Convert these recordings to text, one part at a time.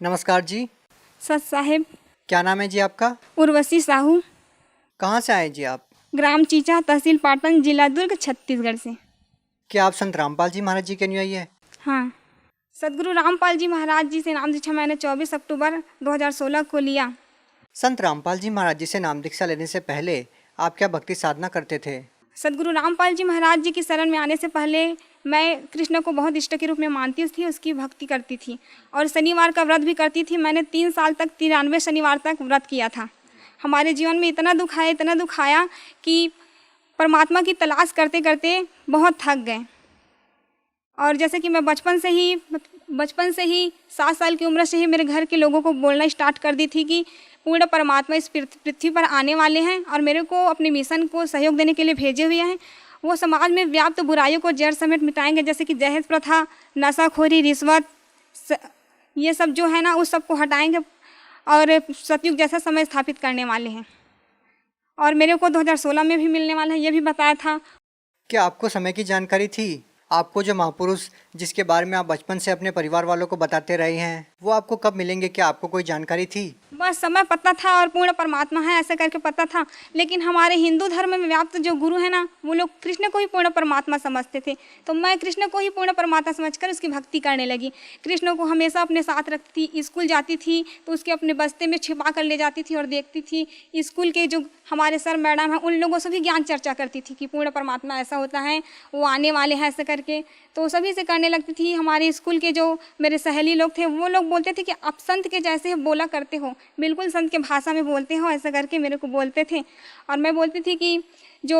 नमस्कार जी। सत साहिब। क्या नाम है जी आपका? उर्वशी साहू। कहाँ से आए जी आप? ग्राम चीचा, तहसील पाटन, जिला दुर्ग, छत्तीसगढ़ से। क्या आप संत रामपाल जी महाराज जी के अनुयायी है? हाँ। सदगुरु रामपाल जी महाराज जी से नाम दीक्षा मैंने 24 अक्टूबर 2016 को लिया। संत रामपाल जी महाराज जी से नाम दीक्षा लेने से पहले आप क्या भक्ति साधना करते थे? सदगुरु रामपाल जी महाराज जी की शरण में आने से पहले मैं कृष्ण को बहुत इष्ट के रूप में मानती थी, उसकी भक्ति करती थी और शनिवार का व्रत भी करती थी। मैंने 3 साल तक 93 शनिवार तक व्रत किया था। हमारे जीवन में इतना दुख आया कि परमात्मा की तलाश करते करते बहुत थक गए। और जैसे कि मैं बचपन से ही 7 साल की उम्र से ही मेरे घर के लोगों को बोलना स्टार्ट कर दी थी कि पूर्ण परमात्मा इस पृथ्वी पर आने वाले हैं और मेरे को अपने मिशन को सहयोग देने के लिए भेजे हुए हैं। वो समाज में व्याप्त बुराइयों को जड़ समेत मिटाएंगे, जैसे कि दहेज प्रथा, नशाखोरी, रिश्वत, ये सब जो है ना, उस सब को हटाएंगे और सतयुग जैसा समय स्थापित करने वाले हैं। और मेरे को 2016 में भी मिलने वाला है, ये भी बताया था। क्या आपको समय की जानकारी थी? आपको जो महापुरुष जिसके बारे में आप बचपन से अपने परिवार वालों को बताते रहे हैं, वो आपको कब मिलेंगे? क्या आपको कोई जानकारी थी? बस समय पता था और पूर्ण परमात्मा है ऐसे करके पता था। लेकिन हमारे हिंदू धर्म में व्याप्त जो गुरु है ना, वो लोग कृष्ण को ही पूर्ण परमात्मा समझते थे। तो मैं कृष्ण को ही पूर्ण परमात्मा समझकर उसकी भक्ति करने लगी। कृष्ण को हमेशा अपने साथ रखती थी। स्कूल जाती थी तो उसके अपने बस्ते में छिपा कर ले जाती थी और देखती थी। स्कूल के जो हमारे सर मैडम हैं, उन लोगों से भी ज्ञान चर्चा करती थी कि पूर्ण परमात्मा ऐसा होता है, वो आने वाले हैं ऐसे करके। तो सभी से करने लगती थी। हमारे स्कूल के जो मेरे सहेली लोग थे, वो लोग बोलते थे कि आप संत के जैसे बोला करते हो, बिल्कुल संत के भाषा में बोलते हो, ऐसा करके मेरे को बोलते थे। और मैं बोलती थी कि जो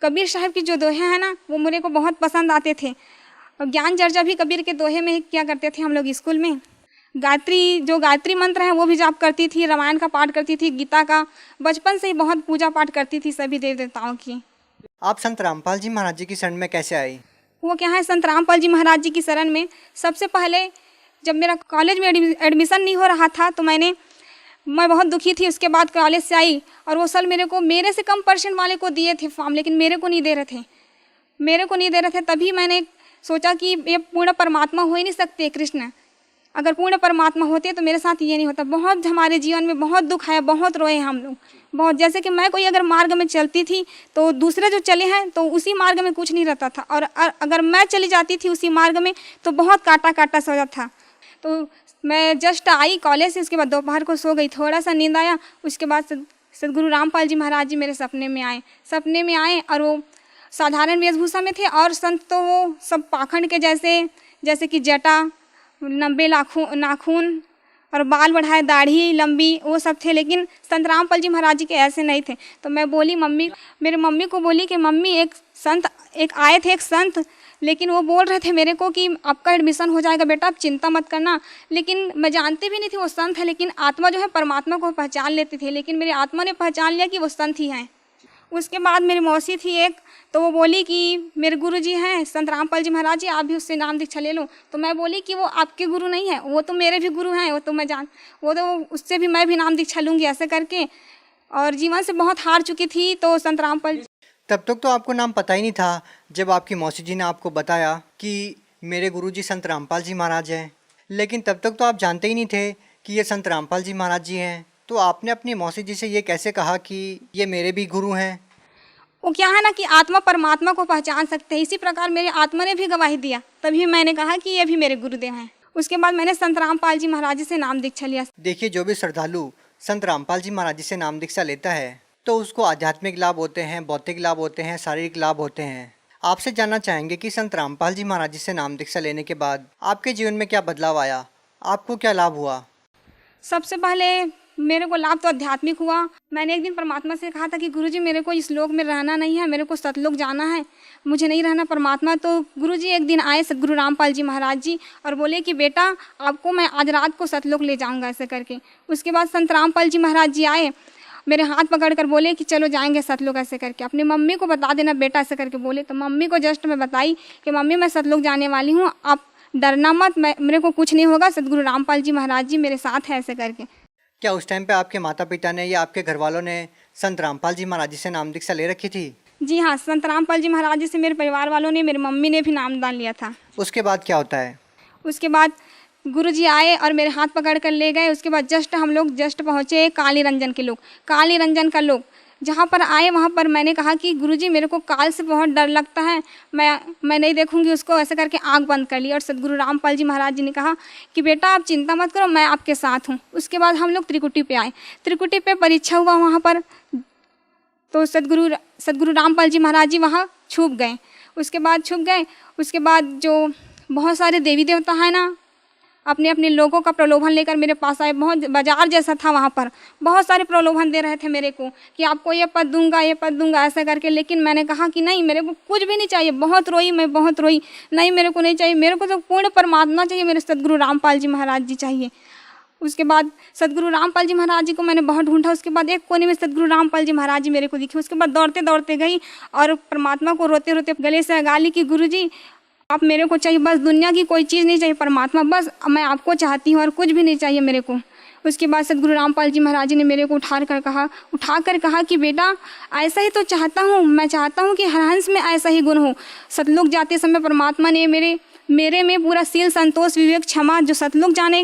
कबीर साहब की जो दोहे हैं ना, वो मेरे को बहुत पसंद आते थे। और ज्ञान चर्चा भी कबीर के दोहे में ही किया करते थे हम लोग स्कूल में। गायत्री मंत्र है वो भी जाप करती थी, रामायण का पाठ करती थी, गीता का। बचपन से ही बहुत पूजा पाठ करती थी सभी देव देवताओं की। आप संत रामपाल जी महाराज जी की शरण में कैसे आई? वो क्या है, संत रामपाल जी महाराज जी की शरण में सबसे पहले जब मेरा कॉलेज में एडमिशन नहीं हो रहा था तो मैं बहुत दुखी थी। उसके बाद कॉलेज से आई और वो सर मेरे से कम परसेंट वाले को दिए थे फॉर्म, लेकिन मेरे को नहीं दे रहे थे। तभी मैंने सोचा कि ये पूर्ण परमात्मा हो ही नहीं सकते कृष्ण। अगर पूर्ण परमात्मा होते तो मेरे साथ ये नहीं होता। बहुत हमारे जीवन में बहुत दुख आया, बहुत रोए हम लोग बहुत। जैसे कि मैं कोई अगर मार्ग में चलती थी तो दूसरे जो चले हैं तो उसी मार्ग में कुछ नहीं रहता था, और अगर मैं चली जाती थी उसी मार्ग में तो बहुत काटा सा हो जाता था। तो मैं जस्ट आई कॉलेज से, उसके बाद दोपहर को सो गई, थोड़ा सा नींद आया। उसके बाद सदगुरु रामपाल जी महाराज जी मेरे सपने में आए और वो साधारण वेशभूषा में थे। और संत तो वो सब पाखंड के जैसे कि जटा, लंबे नाखून और बाल बढ़ाए, दाढ़ी लंबी, वो सब थे। लेकिन संत रामपाल जी महाराज जी के ऐसे नहीं थे। तो मैं बोली मेरे मम्मी को बोली कि मम्मी एक आए थे एक संत, लेकिन वो बोल रहे थे मेरे को कि आपका एडमिशन हो जाएगा बेटा, आप चिंता मत करना। लेकिन मैं जानती भी नहीं थी वो संत है। लेकिन आत्मा जो है परमात्मा को पहचान लेती थी, लेकिन मेरी आत्मा ने पहचान लिया कि वो संत ही हैं। उसके बाद मेरी मौसी थी एक, तो वो बोली कि मेरे गुरुजी हैं संत रामपाल जी महाराज जी, आप भी उससे नाम दीक्षा ले लो। तो मैं बोली कि वो आपके गुरु नहीं है, वो तो मेरे भी गुरु हैं, वो तो उससे भी मैं भी नाम दीक्षा लूँगी ऐसे करके। और जीवन से बहुत हार चुकी थी। तो संत रामपाल, तब तक तो आपको नाम पता ही नहीं था जब आपकी मौसी जी ने आपको बताया कि मेरे गुरुजी संत रामपाल जी महाराज हैं। लेकिन तब तक तो आप जानते ही नहीं थे कि ये संत रामपाल जी महाराज जी हैं। तो आपने अपनी मौसी जी से ये कैसे कहा कि ये मेरे भी गुरु हैं? वो क्या है ना कि आत्मा परमात्मा को पहचान सकते हैं, इसी प्रकार मेरी आत्मा ने भी गवाही दिया। तभी मैंने कहा कि ये भी मेरे गुरुदेव हैं। उसके बाद मैंने संत रामपाल जी महाराज जी से नाम दीक्षा लिया। देखिए, जो भी श्रद्धालु संत रामपाल जी महाराज जी से नाम दीक्षा लेता है तो उसको आध्यात्मिक लाभ होते हैं, भौतिक लाभ होते हैं, शारीरिक लाभ होते हैं। आपसे जानना चाहेंगे कि संत रामपाल जी महाराज जी से नाम दीक्षा लेने के बाद आपके जीवन में क्या बदलाव आया, आपको क्या लाभ हुआ? सबसे पहले मेरे को लाभ तो आध्यात्मिक हुआ। मैंने एक दिन परमात्मा से कहा था कि गुरुजी मेरे को इस लोक में रहना नहीं है, मेरे को सतलोक जाना है, मुझे नहीं रहना परमात्मा। तो गुरुजी एक दिन आए सदगुरु रामपाल जी महाराज जी और बोले कि बेटा आपको मैं आज रात को सतलोक ले जाऊंगा ऐसे करके। उसके बाद संत रामपाल जी महाराज जी आए, मेरे हाथ पकड़ कर बोले कि चलो जाएंगे सतलोक ऐसे करके, अपनी मम्मी को बता देना बेटा ऐसे करके बोले। तो मम्मी को जस्ट मैं बताई कि मम्मी मैं सतलोक जाने वाली हूँ, आप डरना मत, मेरे को कुछ नहीं होगा, सदगुरु रामपाल जी महाराज जी मेरे साथ है ऐसे करके। क्या उस टाइम पे आपके माता पिता ने या आपके घर वालों ने संत रामपाल जी महाराज जी से नाम दीक्षा ले रखी थी? जी हाँ, संत रामपाल जी महाराज जी से मेरे परिवार वालों ने, मेरी मम्मी ने भी नामदान लिया था। उसके बाद क्या होता है? उसके बाद गुरुजी आए और मेरे हाथ पकड़ कर ले गए। उसके बाद हम लोग पहुँचे काली रंजन के लोग, काली रंजन का लोग जहाँ पर आए वहाँ पर मैंने कहा कि गुरुजी मेरे को काल से बहुत डर लगता है, मैं नहीं देखूंगी उसको, ऐसे करके आंख बंद कर ली। और सदगुरु रामपाल जी महाराज जी ने कहा कि बेटा आप चिंता मत करो, मैं आपके साथ हूँ। उसके बाद हम लोग त्रिकुटी पे आए, त्रिकुटी पे परीक्षा हुआ वहाँ पर, तो सदगुरु रामपाल जी महाराज जी वहाँ छुप गए। उसके बाद जो बहुत सारे देवी देवता हैं ना, अपने अपने लोगों का प्रलोभन लेकर मेरे पास आए। बहुत बाजार जैसा था वहाँ पर, बहुत सारे प्रलोभन दे रहे थे मेरे को कि आपको ये पद दूंगा ऐसा करके। लेकिन मैंने कहा कि नहीं, मेरे को कुछ भी नहीं चाहिए। बहुत रोई, मैं बहुत रोई, नहीं मेरे को नहीं चाहिए, मेरे को तो पूर्ण परमात्मा चाहिए, मेरे सदगुरु रामपाल जी महाराज जी चाहिए। उसके बाद सदगुरु रामपाल जी महाराज जी को मैंने बहुत ढूंढा। उसके बाद एक कोने में सदगुरु रामपाल जी महाराज जी मेरे को दिखे। उसके बाद दौड़ते दौड़ते गई और परमात्मा को रोते रोते गले से लगा ली कि गुरुजी आप मेरे को चाहिए, बस दुनिया की कोई चीज़ नहीं चाहिए, परमात्मा बस मैं आपको चाहती हूँ और कुछ भी नहीं चाहिए मेरे को। उसके बाद सदगुरु रामपाल जी महाराज जी ने मेरे को उठा कर कहा कि बेटा ऐसा ही तो चाहता हूँ, मैं चाहता हूँ कि हर हंस में ऐसा ही गुण हो। सतलुग जाते समय परमात्मा ने मेरे में पूरा शील, संतोष, विवेक, क्षमा, जो सतलुग जाने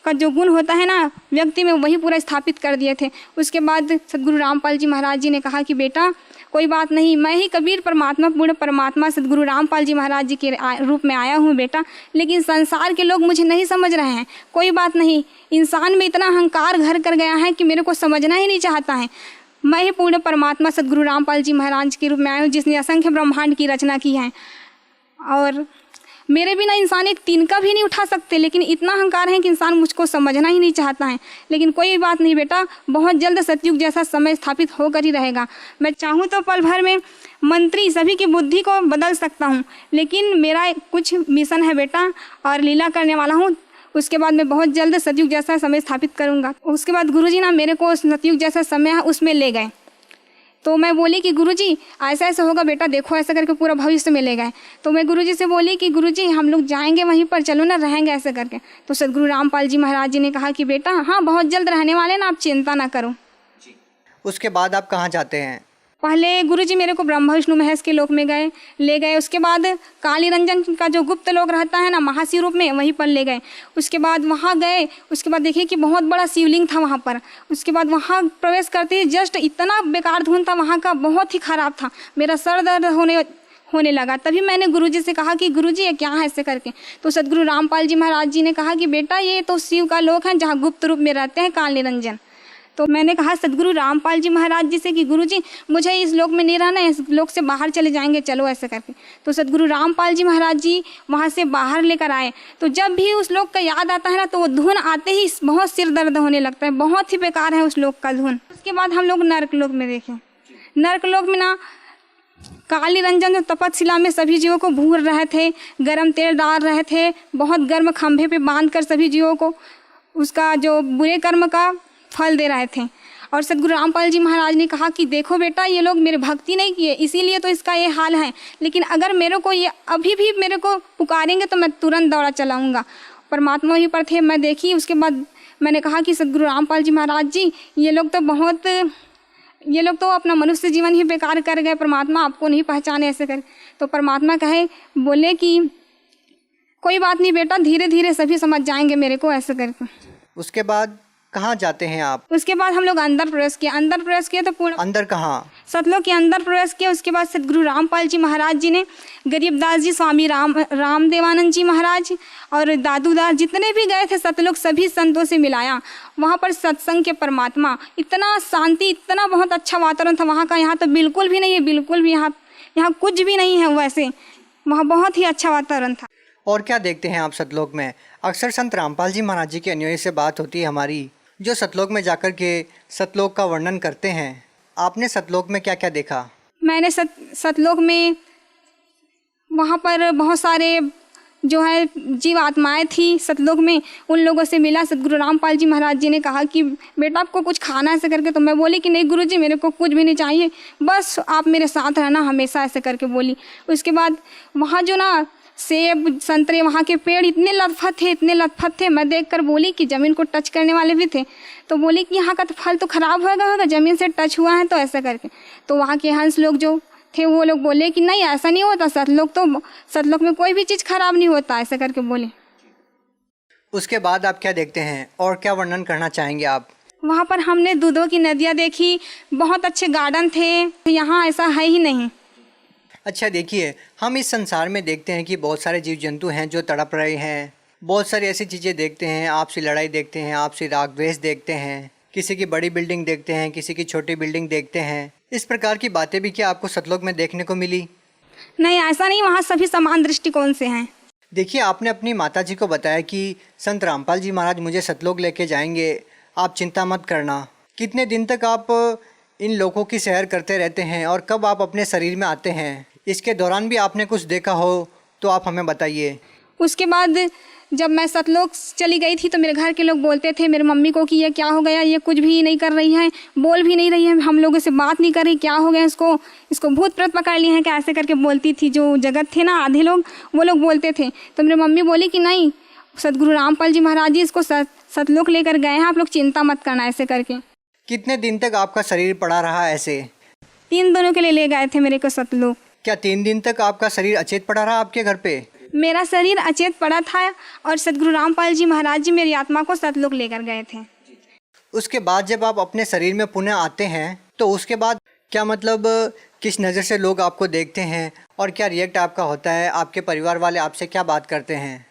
का जो गुण होता है ना व्यक्ति में, वही पूरा स्थापित कर दिए थे। उसके बाद सदगुरु रामपाल जी महाराज जी ने कहा कि बेटा कोई बात नहीं, मैं ही कबीर परमात्मा, पूर्ण परमात्मा सदगुरु रामपाल जी महाराज जी के रूप में आया हूँ बेटा, लेकिन संसार के लोग मुझे नहीं समझ रहे हैं। कोई बात नहीं, इंसान में इतना अहंकार घर कर गया है कि मेरे को समझना ही नहीं चाहता है। मैं ही पूर्ण परमात्मा सदगुरु रामपाल जी महाराज के रूप में आया हूँ, जिसने असंख्य ब्रह्मांड की रचना की है, और मेरे बिना इंसान एक तिनका भी नहीं उठा सकते। लेकिन इतना अहंकार है कि इंसान मुझको समझना ही नहीं चाहता है। लेकिन कोई बात नहीं बेटा, बहुत जल्द सतयुग जैसा समय स्थापित होकर ही रहेगा। मैं चाहूँ तो पल भर में मंत्री सभी की बुद्धि को बदल सकता हूँ, लेकिन मेरा कुछ मिशन है बेटा और लीला करने वाला हूँ। उसके बाद मैं बहुत जल्द सतयुग जैसा समय स्थापित करूँगा। उसके बाद गुरुजी ना मेरे को सतयुग जैसा समय है उसमें ले गए। तो मैं बोली कि गुरुजी ऐसा ऐसा होगा बेटा, देखो ऐसा करके पूरा भविष्य में ले गए। तो मैं गुरुजी से बोली कि गुरुजी हम लोग जाएंगे वहीं पर, चलो ना रहेंगे ऐसे करके। तो सदगुरु रामपाल जी महाराज जी ने कहा कि बेटा हाँ बहुत जल्द रहने वाले ना, आप चिंता ना करो। उसके बाद आप कहाँ जाते हैं? पहले गुरुजी मेरे को ब्रह्मा विष्णु महेश के लोक में ले गए। उसके बाद काली रंजन का जो गुप्त लोक रहता है ना महाशिव रूप में, वहीं पर ले गए। उसके बाद वहाँ गए, उसके बाद देखिए कि बहुत बड़ा शिवलिंग था वहाँ पर। उसके बाद वहाँ प्रवेश करते ही जस्ट इतना बेकार धुन था वहाँ का, बहुत ही खराब था, मेरा सर दर्द होने लगा। तभी मैंने गुरुजी से कहा कि गुरुजी ये क्या है ऐसे करके। तो सदगुरु रामपाल जी महाराज जी ने कहा कि बेटा ये तो शिव का लोक है जहाँ गुप्त रूप में रहते हैं काल निरंजन। तो मैंने कहा सदगुरु रामपाल जी महाराज जी से कि गुरुजी मुझे इस लोक में नहीं रहना है, इस लोक से बाहर चले जाएंगे, चलो ऐसे करके। तो सदगुरु रामपाल जी महाराज जी वहाँ से बाहर लेकर आए। तो जब भी उस लोक का याद आता है ना, तो वो धुन आते ही बहुत सिर दर्द होने लगता है, बहुत ही बेकार है उस लोक का धुन। उसके बाद हम लोग नर्क लोक में देखें। नर्क लोक में ना काली रंजन जो तपतशिला में सभी जीवों को भूर रहे थे, गर्म तेल डाल रहे थे, बहुत गर्म खंभे पे बांधकर सभी जीवों को उसका जो बुरे कर्म का फल दे रहे थे। और सदगुरु रामपाल जी महाराज ने कहा कि देखो बेटा ये लोग मेरे भक्ति नहीं किए, इसीलिए तो इसका ये हाल है, लेकिन अगर मेरे को ये अभी भी मेरे को पुकारेंगे तो मैं तुरंत दौड़ा चलाऊँगा। परमात्मा ही पर थे, मैं देखी। उसके बाद मैंने कहा कि सदगुरु रामपाल जी महाराज जी ये लोग तो अपना मनुष्य जीवन ही बेकार कर गए, परमात्मा आपको नहीं पहचाने ऐसे कर। तो परमात्मा बोले कि कोई बात नहीं बेटा, धीरे धीरे सभी समझ जाएंगे मेरे को ऐसे करके। उसके बाद कहाँ जाते हैं आप? उसके बाद हम लोग अंदर प्रवेश किया तो पूर्ण अंदर कहाँ? सतलोक के अंदर प्रवेश किया। उसके बाद सदगुरु रामपाल जी महाराज जी ने गरीबदास जी, स्वामी रामदेवानंद जी महाराज और दादूदास जितने भी गए थे सतलोक, सभी संतों से मिलाया। वहाँ पर सत्संग के परमात्मा, इतना शांति, इतना बहुत अच्छा वातावरण था वहाँ का। यहाँ तो बिल्कुल भी नहीं है, बिल्कुल भी यहाँ कुछ भी नहीं है वैसे, वहाँ बहुत ही अच्छा वातावरण था। और क्या देखते हैं आप सतलोक में? अक्सर संत रामपाल जी महाराज जी के अनुयायी से बात होती है हमारी, जो सतलोक में जाकर के सतलोक का वर्णन करते हैं। आपने सतलोक में क्या क्या देखा? मैंने सतलोक में वहाँ पर बहुत सारे जो है जीव आत्माएँ थी सतलोक में, उन लोगों से मिला। सदगुरु रामपाल जी महाराज जी ने कहा कि बेटा आपको कुछ खाना ऐसे करके। तो मैं बोली कि नहीं गुरुजी मेरे को कुछ भी नहीं चाहिए, बस आप मेरे साथ रहना हमेशा ऐसे करके बोली। उसके बाद वहाँ जो ना सेब संतरे वहाँ के पेड़ इतने लतफत थे, मैं देखकर बोली कि ज़मीन को टच करने वाले भी थे। तो बोली कि यहाँ का तो फल तो ख़राब होगा ज़मीन से टच हुआ है तो ऐसा करके। तो वहाँ के हंस लोग जो थे वो लोग बोले कि नहीं ऐसा नहीं होता, सतलोक में कोई भी चीज़ खराब नहीं होता ऐसा करके बोले। उसके बाद आप क्या देखते हैं और क्या वर्णन करना चाहेंगे आप? वहाँ पर हमने दूधों की नदियाँ देखी, बहुत अच्छे गार्डन थे, यहाँ ऐसा है ही नहीं। अच्छा देखिए, हम इस संसार में देखते हैं कि बहुत सारे जीव जंतु हैं जो तड़प रहे हैं। बहुत सारी ऐसी चीज़ें देखते हैं, आपसी लड़ाई देखते हैं, आपसी राग द्वेष देखते हैं, किसी की बड़ी बिल्डिंग देखते हैं, किसी की छोटी बिल्डिंग देखते हैं। इस प्रकार की बातें भी क्या आपको सतलोक में देखने को मिली? नहीं, ऐसा नहीं, वहाँ सभी समान दृष्टिकोण से हैं। देखिए, आपने अपनी माता जी को बताया कि संत रामपाल जी महाराज मुझे सतलोक लेके जाएंगे, आप चिंता मत करना। कितने दिन तक आप इन लोगों की सैर करते रहते हैं और कब आप अपने शरीर में आते हैं? इसके दौरान भी आपने कुछ देखा हो तो आप हमें बताइए। उसके बाद जब मैं सतलोक चली गई थी तो मेरे घर के लोग बोलते थे मेरे मम्मी को कि ये क्या हो गया, ये कुछ भी नहीं कर रही है, बोल भी नहीं रही है, हम लोगों से बात नहीं कर रही, क्या हो गया इसको भूत प्रेत पकड़ लिए हैं, क्या ऐसे करके बोलती थी। जो जगत थे ना आधे लोग, वो लोग बोलते थे। तो मेरी मम्मी बोली कि नहीं, सदगुरु रामपाल जी महाराज जी इसको सतलोक लेकर गए हैं, आप लोग चिंता मत करना ऐसे करके। कितने दिन तक आपका शरीर पड़ा रहा ऐसे? 3 दिनों के लिए ले गए थे मेरे को सतलोक। क्या 3 दिन तक आपका शरीर अचेत पड़ा रहा आपके घर पे? मेरा शरीर अचेत पड़ा था और सदगुरु रामपाल जी महाराज जी मेरी आत्मा को सतलोक लेकर गए थे। उसके बाद जब आप अपने शरीर में पुनः आते हैं तो उसके बाद क्या मतलब किस नज़र से लोग आपको देखते हैं और क्या रिएक्ट आपका होता है? आपके परिवार वाले आपसे क्या बात करते हैं?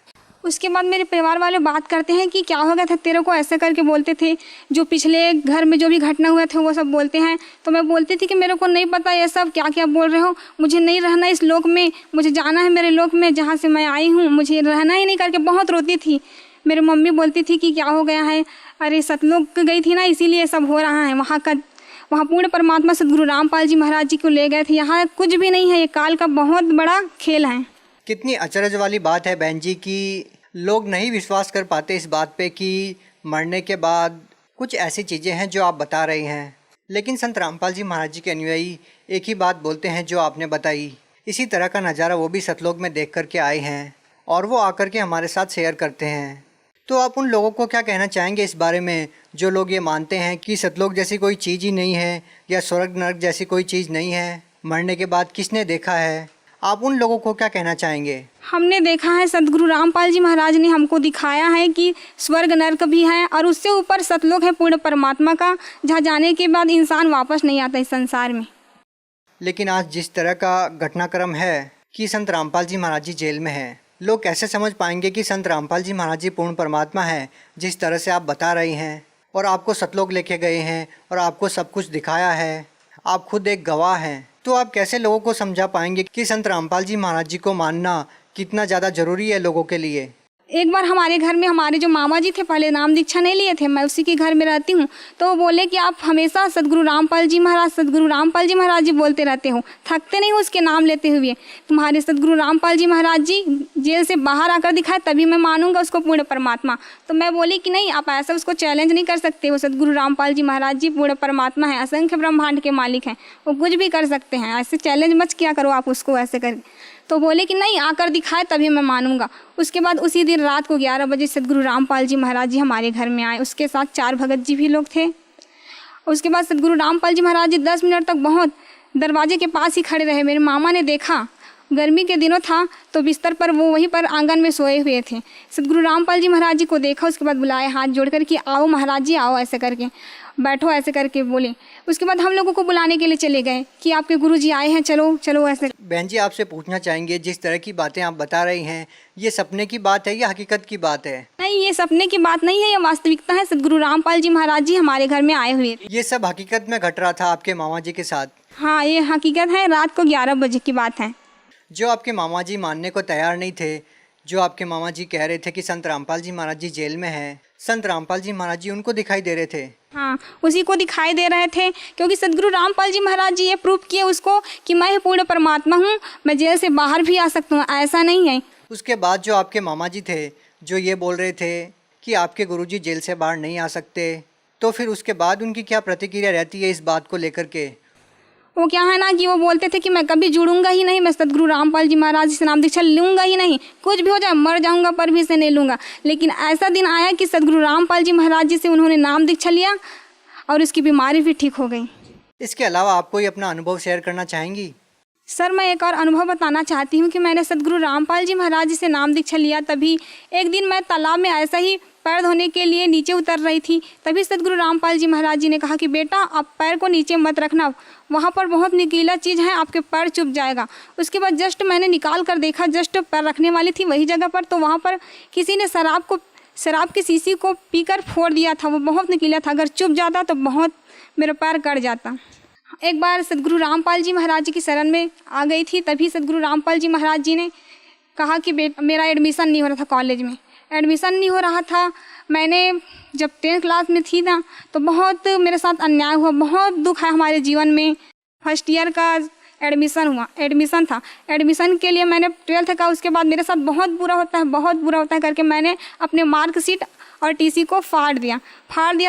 उसके बाद मेरे परिवार वाले बात करते हैं कि क्या हो गया था तेरे को, ऐसे करके बोलते थे। जो पिछले घर में जो भी घटना हुआ थे वो सब बोलते हैं। तो मैं बोलती थी कि मेरे को नहीं पता ये सब क्या क्या बोल रहे हो, मुझे नहीं रहना इस लोक में, मुझे जाना है मेरे लोक में जहाँ से मैं आई हूँ, मुझे रहना ही नहीं, करके बहुत रोती थी। मेरी मम्मी बोलती थी कि क्या हो गया है, अरे सतलोक गई थी ना इसीलिए सब हो रहा है। वहाँ पूर्ण परमात्मा सदगुरु रामपाल जी महाराज जी को ले गए थे, यहाँ कुछ भी नहीं है, ये काल का बहुत बड़ा खेल है। कितनी अचरज वाली बात है बहन जी कि लोग नहीं विश्वास कर पाते इस बात पे कि मरने के बाद कुछ ऐसी चीज़ें हैं जो आप बता रही हैं, लेकिन संत रामपाल जी महाराज जी के अनुयायी एक ही बात बोलते हैं जो आपने बताई। इसी तरह का नज़ारा वो भी सतलोक में देख कर के आए हैं और वो आकर के हमारे साथ शेयर करते हैं। तो आप उन लोगों को क्या कहना चाहेंगे इस बारे में जो लोग ये मानते हैं कि सतलोक जैसी कोई चीज़ ही नहीं है या स्वर्ग नरक जैसी कोई चीज़ नहीं है, मरने के बाद किसने देखा है? आप उन लोगों को क्या कहना चाहेंगे? हमने देखा है, सदगुरु रामपाल जी महाराज ने हमको दिखाया है कि स्वर्ग नरक भी है और उससे ऊपर सतलोक है पूर्ण परमात्मा का, जहाँ जाने के बाद इंसान वापस नहीं आता इस संसार में। लेकिन आज जिस तरह का घटनाक्रम है कि संत रामपाल जी महाराज जी जेल में हैं, लोग कैसे समझ पाएंगे कि संत रामपाल जी महाराज जी पूर्ण परमात्मा है जिस तरह से आप बता रही हैं और आपको सतलोक लेके गए हैं और आपको सब कुछ दिखाया है, आप खुद एक गवाह हैं। तो आप कैसे लोगों को समझा पाएंगे कि संत रामपाल जी महाराज जी को मानना कितना ज़्यादा ज़रूरी है लोगों के लिए? एक बार हमारे घर में हमारे जो मामा जी थे, पहले नाम दीक्षा नहीं लिए थे, मैं उसी के घर में रहती हूँ, तो वो बोले कि आप हमेशा सदगुरु रामपाल जी महाराज जी बोलते रहते हो, थकते नहीं हो उसके नाम लेते हुए। तुम्हारे सदगुरु रामपाल जी महाराज जी जेल से बाहर आकर दिखाए तभी मैं मानूंगा उसको पूर्ण परमात्मा। तो मैं बोली कि नहीं, आप ऐसा उसको चैलेंज नहीं कर सकते, वो सदगुरु रामपाल जी महाराज जी पूर्ण परमात्मा है, असंख्य ब्रह्मांड के मालिक हैं, वो कुछ भी कर सकते हैं, ऐसे चैलेंज मत किया करो आप उसको ऐसे करके। तो बोले कि नहीं, आकर दिखाए तभी मैं मानूंगा। उसके बाद उसी दिन रात को 11 बजे सदगुरु रामपाल जी महाराज जी हमारे घर में आए, उसके साथ 4 भगत जी भी लोग थे। उसके बाद सदगुरु रामपाल जी महाराज जी 10 मिनट तक बहुत दरवाजे के पास ही खड़े रहे। मेरे मामा ने देखा, गर्मी के दिनों था तो बिस्तर पर वो वहीं पर आंगन में सोए हुए थे। सदगुरु रामपाल जी महाराज जी को देखा, उसके बाद बुलाए हाथ जोड़कर कि आओ महाराज जी आओ, ऐसे करके बैठो, ऐसे करके बोले। उसके बाद हम लोगों को बुलाने के लिए चले गए कि आपके गुरुजी आए हैं, चलो चलो ऐसे। बहन जी आपसे पूछना चाहेंगे, जिस तरह की बातें आप बता रही हैं, ये सपने की बात है या हकीकत की बात है? नहीं, ये सपने की बात नहीं है, ये वास्तविकता है। सदगुरु रामपाल जी महाराज जी हमारे घर में आए हुए थे। ये सब हकीकत में घट रहा था आपके मामा जी के साथ? हाँ, ये हकीकत है, रात को 11 बजे की बात है। जो आपके मामा जी मानने को तैयार नहीं थे, जो आपके मामा जी कह रहे थे कि संत रामपाल जी महाराज जी जेल में हैं, संत रामपाल जी महाराज जी उनको दिखाई दे रहे थे? हाँ, उसी को दिखाई दे रहे थे, क्योंकि सदगुरु रामपाल जी महाराज जी ये प्रूफ किए उसको कि मैं पूर्ण परमात्मा हूँ, मैं जेल से बाहर भी आ सकता हूँ, ऐसा नहीं है। उसके बाद जो आपके मामा जी थे जो ये बोल रहे थे कि आपके गुरुजी जेल से बाहर नहीं आ सकते, तो फिर उसके बाद उनकी क्या प्रतिक्रिया रहती है इस बात को लेकर के? वो क्या है ना कि वो बोलते थे कि मैं कभी जुड़ूंगा ही नहीं, मैं सदगुरु रामपाल जी महाराज जी से नाम दीक्षा लूँगा ही नहीं, कुछ भी हो जाए मर जाऊँगा पर भी से नहीं लूँगा। लेकिन ऐसा दिन आया कि सदगुरु रामपाल जी महाराज जी से उन्होंने नाम दीक्षा लिया और उसकी बीमारी भी ठीक हो गई। इसके अलावा आप कोई अपना अनुभव शेयर करना चाहेंगी? सर, मैं एक और अनुभव बताना चाहती हूँ कि मैंने सद्गुरु रामपाल जी महाराज जी से नाम दीक्षा लिया। तभी एक दिन मैं तालाब में ऐसा ही पैर धोने के लिए नीचे उतर रही थी। तभी सद्गुरु रामपाल जी महाराज जी ने कहा कि बेटा, आप पैर को नीचे मत रखना, वहाँ पर बहुत नुकीला चीज़ है, आपके पैर चुभ जाएगा। उसके बाद जस्ट मैंने निकाल कर देखा, जस्ट पैर रखने वाली थी वही जगह पर, तो वहाँ पर किसी ने शराब की शीशी को पीकर फोड़ दिया था। वो बहुत नुकीला था, अगर चुभ जाता तो बहुत मेरा पैर कट जाता। एक बार सद्गुरु रामपाल जी महाराज जी की शरण में आ गई थी। तभी सद्गुरु रामपाल जी महाराज जी ने कहा कि मेरा एडमिशन नहीं हो रहा था, कॉलेज में एडमिशन नहीं हो रहा था। मैंने जब 10th क्लास में थी ना, तो बहुत मेरे साथ अन्याय हुआ, बहुत दुख है हमारे जीवन में। फर्स्ट ईयर का एडमिशन था। एडमिशन के लिए मैंने 12th का, उसके बाद मेरे साथ बहुत बुरा होता है करके मैंने अपने मार्कशीट और टीसी को फाड़ दिया।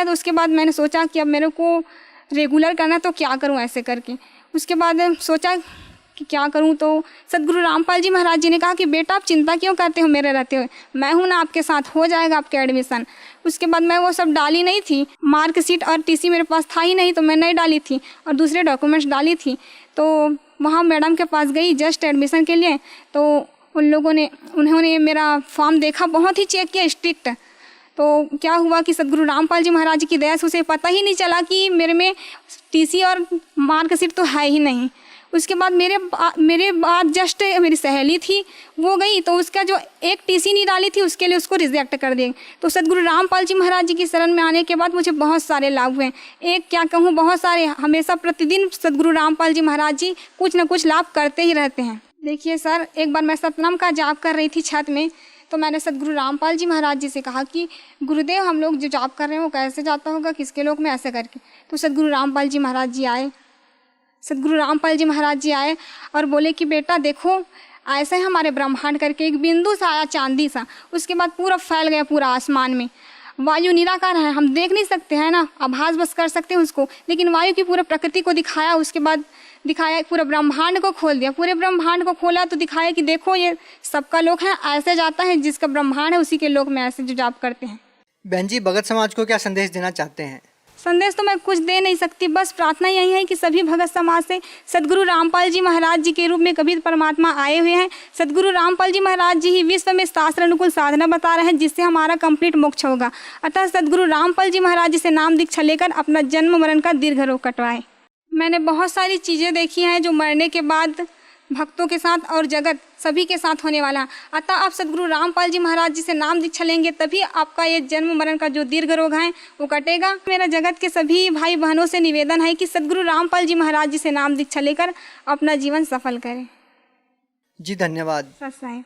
तो उसके बाद मैंने सोचा कि अब मेरे को रेगुलर करना, तो क्या करूं ऐसे करके। उसके बाद सोचा कि क्या करूं, तो सद्गुरु रामपाल जी महाराज जी ने कहा कि बेटा, आप चिंता क्यों करते हो मेरे रहते हुए, मैं हूं ना आपके साथ, हो जाएगा आपके एडमिशन। उसके बाद मैं वो सब डाली नहीं थी, मार्कशीट और टीसी मेरे पास था ही नहीं, तो मैं नहीं डाली थी और दूसरे डॉक्यूमेंट्स डाली थी। तो वहाँ मैडम के पास गई जस्ट एडमिशन के लिए, तो उन्होंने मेरा फॉर्म देखा, बहुत ही चेक किया स्ट्रिक्ट। तो क्या हुआ कि सद्गुरु रामपाल जी महाराज जी की दया से उसे पता ही नहीं चला कि मेरे में टीसी और मार्कशीट तो है ही नहीं। उसके बाद मेरे बाद जस्ट मेरी सहेली थी, वो गई, तो उसका जो एक टीसी नहीं डाली थी उसके लिए उसको रिजेक्ट कर दिए। तो सद्गुरु रामपाल जी महाराज जी की शरण में आने के बाद मुझे बहुत सारे लाभ हुए। एक क्या कहूँ, बहुत सारे। हमेशा प्रतिदिन सद्गुरु रामपाल जी महाराज जी कुछ न कुछ लाभ करते ही रहते हैं। देखिए सर, एक बार मैं सतनाम का जाप कर रही थी छत में, तो मैंने सद्गुरु रामपाल जी महाराज जी से कहा कि गुरुदेव, हम लोग जो जाप कर रहे हैं वो कैसे जाता होगा, किसके लोक में, ऐसे करके। तो सद्गुरु रामपाल जी महाराज जी आए और बोले कि बेटा देखो, ऐसे हमारे ब्रह्मांड करके एक बिंदु सा आया, चांदी सा, उसके बाद पूरा फैल गया पूरा आसमान में। वायु निराकार है, हम देख नहीं सकते हैं ना, आभास बस कर सकते हैं उसको, लेकिन वायु की पूरे प्रकृति को दिखाया। उसके बाद दिखाया, पूरे ब्रह्मांड को खोल दिया। पूरे ब्रह्मांड को खोला तो दिखाया कि देखो, ये सबका लोक है, ऐसे जाता है, जिसका ब्रह्मांड है उसी के लोक में ऐसे जो जाप करते हैं। बहन जी, भगत समाज को क्या संदेश देना चाहते हैं? संदेश तो मैं कुछ दे नहीं सकती, बस प्रार्थना यही है कि सभी भगत समाज से सद्गुरु रामपाल जी महाराज जी के रूप में कबीर परमात्मा आए हुए हैं। सद्गुरु रामपाल जी महाराज जी ही विश्व में शास्त्र अनुकूल साधना बता रहे हैं, जिससे हमारा कंप्लीट मोक्ष होगा। अतः सद्गुरु रामपाल जी महाराज जी से नाम दीक्षा लेकर अपना जन्म मरण का दीर्घ रोग कटवाएं। मैंने बहुत सारी चीज़ें देखी हैं जो मरने के बाद भक्तों के साथ और जगत सभी के साथ होने वाला। अतः आप सद्गुरु रामपाल जी महाराज जी से नाम दीक्षा लेंगे, तभी आपका ये जन्म मरण का जो दीर्घ रोग है वो कटेगा। मेरा जगत के सभी भाई बहनों से निवेदन है कि सद्गुरु रामपाल जी महाराज जी से नाम दीक्षा लेकर अपना जीवन सफल करें। जी धन्यवाद। सत साहिब।